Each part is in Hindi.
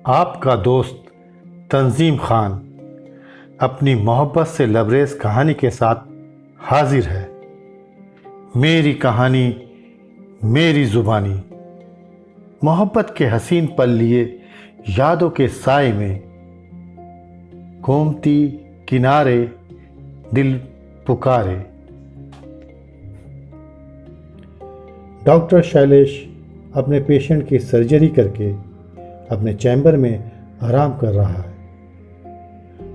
आपका दोस्त तंजीम खान अपनी मोहब्बत से लबरेज कहानी के साथ हाजिर है। मेरी कहानी मेरी ज़ुबानी। मोहब्बत के हसीन पल लिए यादों के साए में गोमती किनारे दिल पुकारे। डॉक्टर शैलेश अपने पेशेंट की सर्जरी करके अपने चैम्बर में आराम कर रहा है।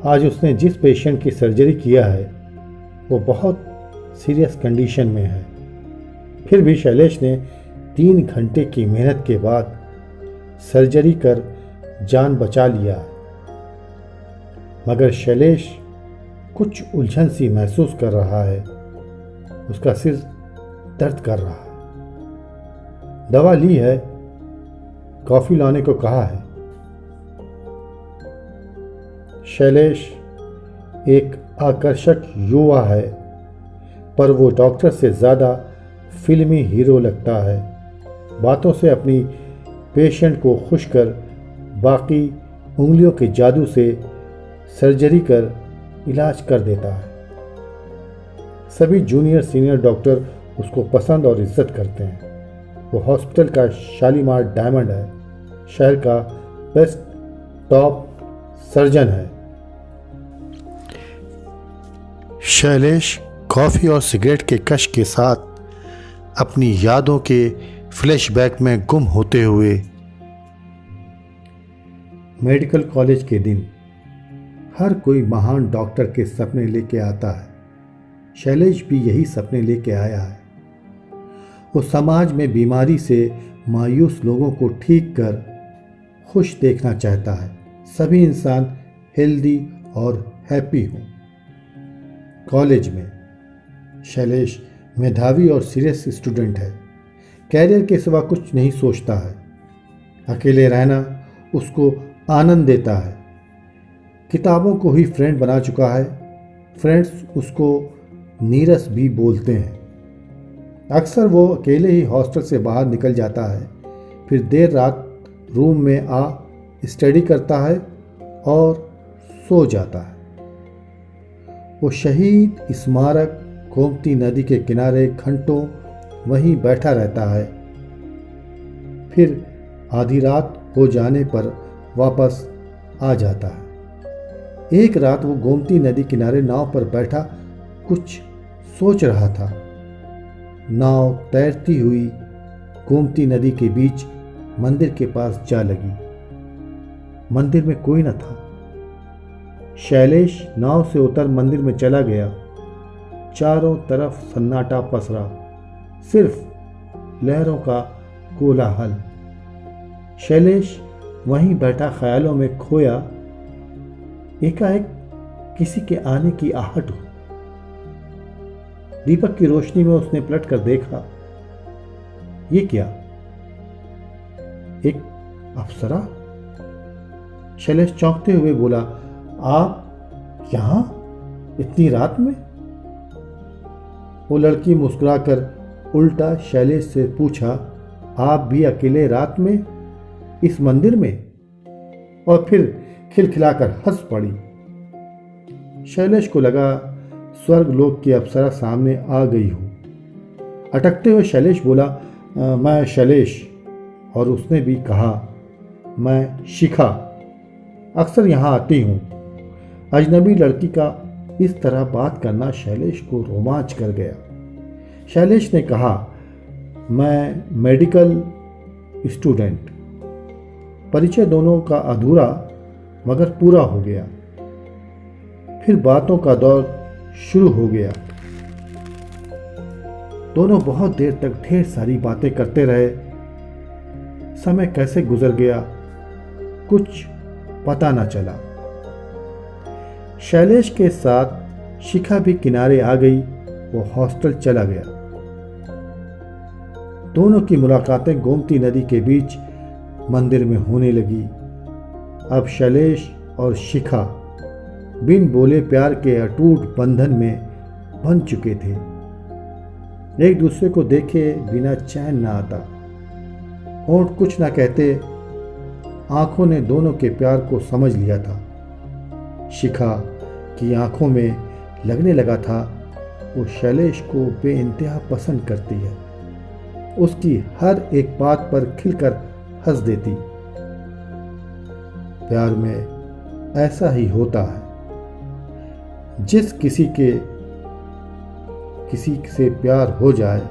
आज उसने जिस पेशेंट की सर्जरी किया है वो बहुत सीरियस कंडीशन में है। फिर भी शैलेश ने 3 घंटे की मेहनत के बाद सर्जरी कर जान बचा लिया है। मगर शैलेश कुछ उलझन सी महसूस कर रहा है। उसका सिर दर्द कर रहा है। दवा ली है, कॉफ़ी लाने को कहा है। शैलेश एक आकर्षक युवा है, पर वो डॉक्टर से ज़्यादा फिल्मी हीरो लगता है। बातों से अपनी पेशेंट को खुश कर बाकी उंगलियों के जादू से सर्जरी कर इलाज कर देता है। सभी जूनियर सीनियर डॉक्टर उसको पसंद और इज्जत करते हैं। वो हॉस्पिटल का शालीमार डायमंड है, शहर का बेस्ट टॉप सर्जन है। शैलेश कॉफ़ी और सिगरेट के कश के साथ अपनी यादों के फ्लैशबैक में गुम होते हुए मेडिकल कॉलेज के दिन हर कोई महान डॉक्टर के सपने लेके आता है। शैलेश भी यही सपने लेके आया है। वो समाज में बीमारी से मायूस लोगों को ठीक कर खुश देखना चाहता है। सभी इंसान हेल्दी और हैप्पी हों। कॉलेज में शैलेश मेधावी और सीरियस स्टूडेंट है। कैरियर के सिवा कुछ नहीं सोचता है। अकेले रहना उसको आनंद देता है। किताबों को ही फ्रेंड बना चुका है। फ्रेंड्स उसको नीरस भी बोलते हैं। अक्सर वो अकेले ही हॉस्टल से बाहर निकल जाता है, फिर देर रात रूम में आ स्टडी करता है और सो जाता है। वो शहीद स्मारक गोमती नदी के किनारे घंटों वहीं बैठा रहता है। फिर आधी रात हो जाने पर वापस आ जाता है। एक रात वो गोमती नदी किनारे नाव पर बैठा कुछ सोच रहा था। नाव तैरती हुई गोमती नदी के बीच मंदिर के पास जा लगी। मंदिर में कोई न था। शैलेश नाव से उतर मंदिर में चला गया। चारों तरफ सन्नाटा पसरा, सिर्फ लहरों का कोलाहल। शैलेश वहीं बैठा ख्यालों में खोया। एकाएक किसी के आने की आहट हुई। दीपक की रोशनी में उसने पलट कर देखा। ये क्या? एक अप्सरा? शैलेश चौंकते हुए बोला, आप यहां इतनी रात में? वो लड़की मुस्कुराकर उल्टा शैलेश से पूछा, आप भी अकेले रात में इस मंदिर में? और फिर खिलखिलाकर हंस पड़ी। शैलेश को लगा स्वर्ग लोक की अप्सरा सामने आ गई हो। अटकते हुए शैलेश बोला, मैं शैलेश। और उसने भी कहा, मैं शिखा, अक्सर यहाँ आती हूँ। अजनबी लड़की का इस तरह बात करना शैलेश को रोमांच कर गया। शैलेश ने कहा, मैं मेडिकल स्टूडेंट। परिचय दोनों का अधूरा मगर पूरा हो गया। फिर बातों का दौर शुरू हो गया। दोनों बहुत देर तक ढेर सारी बातें करते रहे। समय कैसे गुजर गया कुछ पता न चला। शैलेश के साथ शिखा भी किनारे आ गई। वो हॉस्टल चला गया। दोनों की मुलाकातें गोमती नदी के बीच मंदिर में होने लगी। अब शैलेश और शिखा बिन बोले प्यार के अटूट बंधन में बंध चुके थे। एक दूसरे को देखे बिना चैन न आता। होंठ कुछ ना कहते आंखों ने दोनों के प्यार को समझ लिया था। शिखा की आंखों में लगने लगा था वो शैलेश को बेइंतहा पसंद करती है। उसकी हर एक बात पर खिलकर हंस देती। प्यार में ऐसा ही होता है, जिस किसी से प्यार हो जाए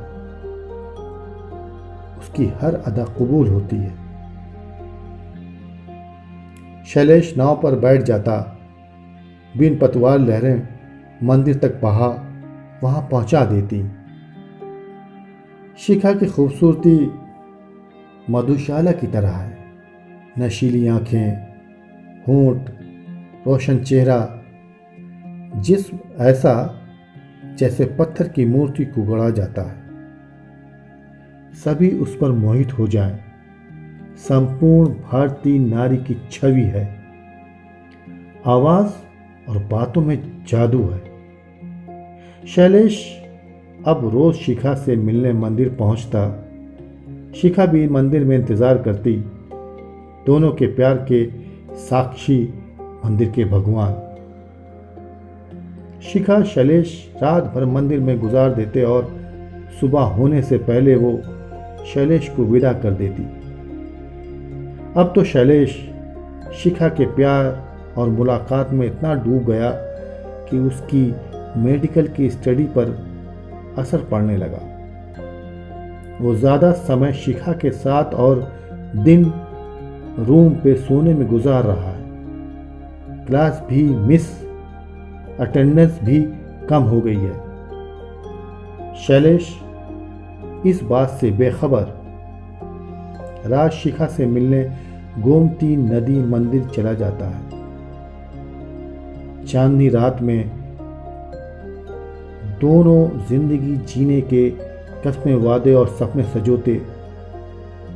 उसकी हर अदा कबूल होती है। शैलेश नाव पर बैठ जाता, बिन पतवार लहरें मंदिर तक बहा वहां पहुंचा देती। शिखा की खूबसूरती मधुशाला की तरह है। नशीली आंखें, होंठ, रोशन चेहरा, जिस्म ऐसा जैसे पत्थर की मूर्ति को गढ़ा जाता है। सभी उस पर मोहित हो जाएं। संपूर्ण भारतीय नारी की छवि है। आवाज और बातों में जादू है। शैलेश अब रोज शिखा से मिलने मंदिर पहुंचता। शिखा भी मंदिर में इंतजार करती। दोनों के प्यार के साक्षी मंदिर के भगवान। शिखा शैलेश रात भर मंदिर में गुजार देते और सुबह होने से पहले वो शैलेश को विदा कर देती। अब तो शैलेश शिखा के प्यार और मुलाकात में इतना डूब गया कि उसकी मेडिकल की स्टडी पर असर पड़ने लगा। वो ज़्यादा समय शिखा के साथ और दिन रूम पे सोने में गुजार रहा है। क्लास भी मिस, अटेंडेंस भी कम हो गई है। शैलेश इस बात से बेखबर राज शिखा से मिलने गोमती नदी मंदिर चला जाता है। चांदनी रात में दोनों जिंदगी जीने के कसमें वादे और सपने सजोते।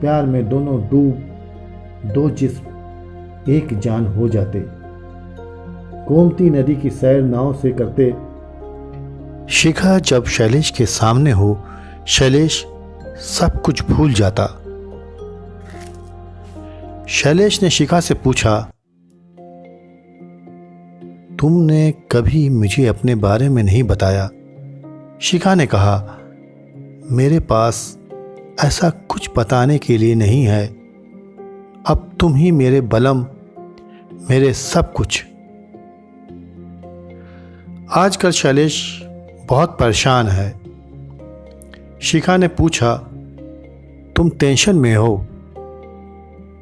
प्यार में दोनों डूब दो जिस्म एक जान हो जाते। गोमती नदी की सैर नाव से करते। शिखा जब शैलेश के सामने हो, शैलेश सब कुछ भूल जाता। शैलेश ने शिखा से पूछा, तुमने कभी मुझे अपने बारे में नहीं बताया। शिखा ने कहा, मेरे पास ऐसा कुछ बताने के लिए नहीं है। अब तुम ही मेरे बलम, मेरे सब कुछ। आजकल शैलेश बहुत परेशान है। शिखा ने पूछा, तुम टेंशन में हो?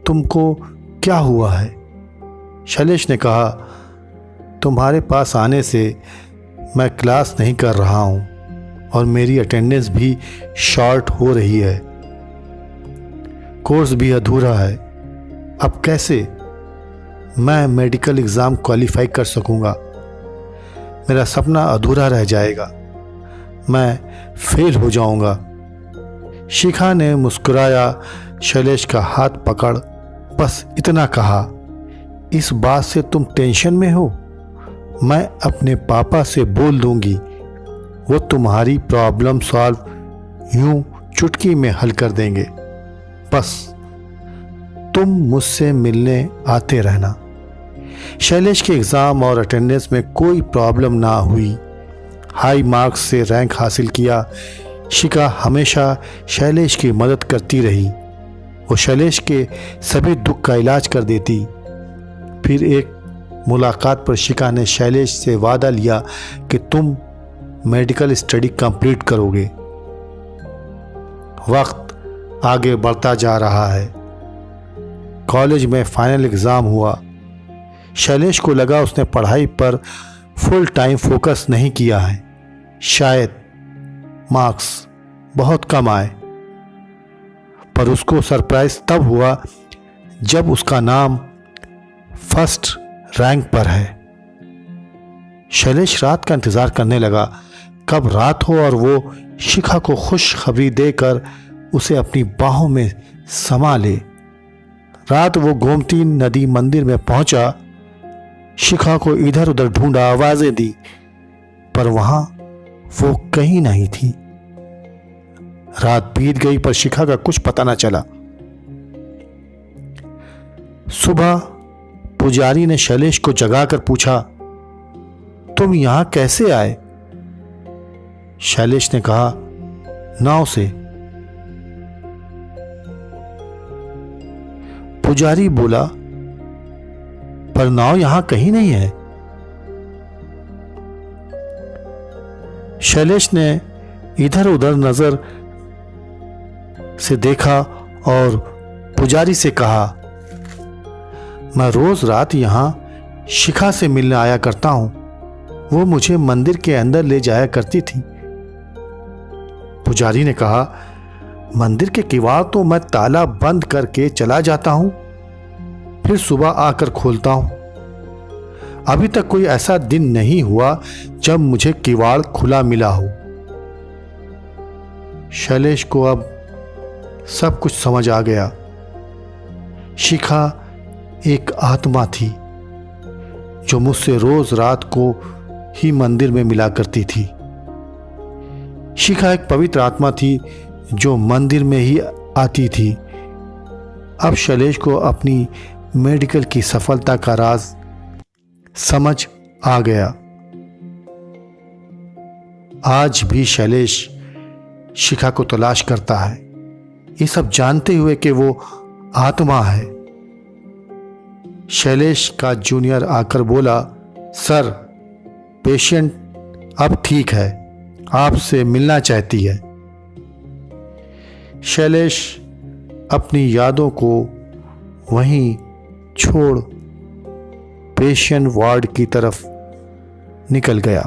तुमको क्या हुआ है? शैलेश ने कहा, तुम्हारे पास आने से मैं क्लास नहीं कर रहा हूं और मेरी अटेंडेंस भी शॉर्ट हो रही है। कोर्स भी अधूरा है। अब कैसे मैं मेडिकल एग्ज़ाम क्वालिफाई कर सकूंगा? मेरा सपना अधूरा रह जाएगा। मैं फेल हो जाऊंगा। शिखा ने मुस्कुराया, शैलेश का हाथ पकड़ बस इतना कहा, इस बात से तुम टेंशन में हो? मैं अपने पापा से बोल दूंगी, वो तुम्हारी प्रॉब्लम सॉल्व यूं चुटकी में हल कर देंगे। बस तुम मुझसे मिलने आते रहना। शैलेश के एग्ज़ाम और अटेंडेंस में कोई प्रॉब्लम ना हुई। हाई मार्क्स से रैंक हासिल किया। शिखा हमेशा शैलेश की मदद करती रही। वो शैलेश के सभी दुख का इलाज कर देती। फिर एक मुलाकात पर शिखा ने शैलेश से वादा लिया कि तुम मेडिकल स्टडी कंप्लीट करोगे। वक्त आगे बढ़ता जा रहा है। कॉलेज में फाइनल एग्ज़ाम हुआ। शैलेश को लगा उसने पढ़ाई पर फुल टाइम फोकस नहीं किया है। शायद मार्क्स बहुत कम आए। पर उसको सरप्राइज तब हुआ जब उसका नाम फर्स्ट रैंक पर है। शैलेश रात का इंतजार करने लगा, कब रात हो और वो शिखा को खुशखबरी देकर उसे अपनी बाहों में समा ले। रात वो गोमती नदी मंदिर में पहुंचा। शिखा को इधर उधर ढूंढा, आवाजें दी, पर वहां वो कहीं नहीं थी। रात बीत गई पर शिखा का कुछ पता न चला। सुबह पुजारी ने शैलेश को जगाकर पूछा, तुम यहां कैसे आए? शैलेश ने कहा, नाव से। पुजारी बोला, पर नाव यहां कहीं नहीं है। शैलेश ने इधर उधर नजर से देखा और पुजारी से कहा, मैं रोज रात यहां शिखा से मिलने आया करता हूं, वो मुझे मंदिर के अंदर ले जाया करती थी। पुजारी ने कहा, मंदिर के किवाड़ तो मैं ताला बंद करके चला जाता हूं, फिर सुबह आकर खोलता हूं। अभी तक कोई ऐसा दिन नहीं हुआ जब मुझे किवाड़ खुला मिला हो। शैलेश को अब सब कुछ समझ आ गया। शिखा एक आत्मा थी जो मुझसे रोज रात को ही मंदिर में मिला करती थी। शिखा एक पवित्र आत्मा थी जो मंदिर में ही आती थी। अब शैलेश को अपनी मेडिकल की सफलता का राज समझ आ गया। आज भी शैलेश शिखा को तलाश करता है, ये सब जानते हुए कि वो आत्मा है। शैलेश का जूनियर आकर बोला, सर, पेशेंट अब ठीक है, आपसे मिलना चाहती है। शैलेश अपनी यादों को वहीं छोड़ पेशेंट वार्ड की तरफ निकल गया।